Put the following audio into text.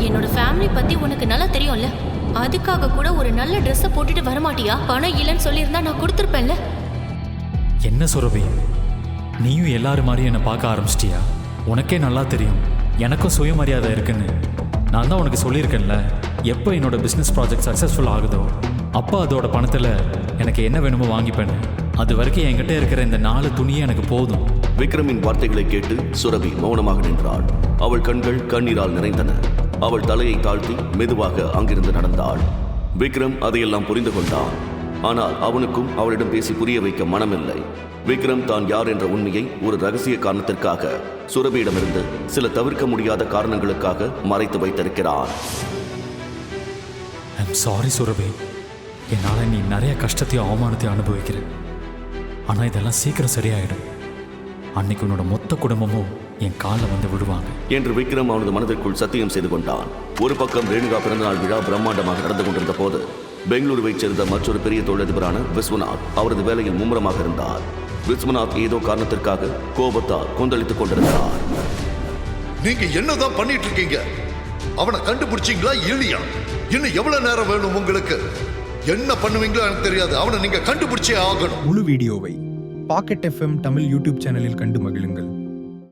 என்னோட ஃபேமிலி பத்தி உனக்கு நல்லா தெரியும்ல. அதுக்காக கூட ஒரு நல்ல ட்ரெஸ்ஸை போட்டுட்டு வரமாட்டியா? பணம் இல்லைன்னு சொல்லியிருந்தா நான் கொடுத்துருப்பேன்ல. என்ன சுரபி, நீயும் எல்லாரும் மாதிரி என்னை பார்க்க ஆரம்பிச்சிட்டியா? உனக்கே நல்லா தெரியும் எனக்கும் சுயமரியாதை இருக்குன்னு. நான் தான் உனக்கு சொல்லியிருக்கேன்ல, எப்போ என்னோட பிஸ்னஸ் ப்ராஜெக்ட் சக்ஸஸ்ஃபுல் ஆகுதோ அப்போ அதோட பணத்தில் எனக்கு என்ன வேணுமோ வாங்கிப்பேன்னு. அது வரைக்கும் என்கிட்ட இருக்கிற இந்த 4 துணியே எனக்கு போதும். விக்ரமின் வார்த்தைகளை கேட்டு சுரபி மௌனமாக நின்றாள். அவள் கண்கள் கண்ணீரால் நிறைந்தன. அவள் தலையை தாழ்த்தி மெதுவாக அங்கிருந்து நடந்தாள். விக்ரம் அதையெல்லாம் புரிந்து கொண்டான். ஆனால் அவனுக்கும் அவளிடம் பேசி புரிய வைக்க மனமில்லை. விக்ரம் தான் யார் என்ற உண்மையை ஒரு ரகசிய காரணத்திற்காக சுரபியிடமிருந்து சில தவிர்க்க முடியாத காரணங்களுக்காக மறைத்து வைத்திருக்கிறான். ஐம் சாரி சுரபி, என்னால் நீ நிறைய கஷ்டத்தையும் அவமானத்தையும் அனுபவிக்கிற. ஆனால் இதெல்லாம் சீக்கிரம் சரியாயிடும். அன்னைக்கு உன்னோட மொத்த குடும்பமும் என் காலில் வந்து விடுவாங்க என்று விக்ரம் அவனது மனதிற்குள் சத்தியம் செய்து கொண்டான். ஒரு பக்கம் ரேணுகா பிறந்தநாள் விழா பிரம்மாண்டமாக நடந்து கொண்டிருந்த போது பெங்களூருவைச் சேர்ந்த மற்றொரு பெரிய தொழிலதிபரான விஸ்வநாத் அவரது வேலையில் மும்முரமாக இருந்தார். விஸ்வநாத் ஏதோ காரணத்திற்காக கோபத்தால் கொந்தளித்துக் கொண்டிருந்தார். நீங்க என்னதான் பண்ணிட்டு இருக்கீங்க? அவனை கண்டுபிடிச்சீங்களா இல்லையா? இன்னும் எவ்வளவு நேரம் வேணும் உங்களுக்கு? என்ன பண்ணுவீங்களோ எனக்கு தெரியாது. அவனை நீங்க கண்டுபிடிச்சே ஆகணும். முழு வீடியோவை பாக்கெட் FM தமிழ் யூடியூப் சேனலில் கண்டு மகிழுங்கள்.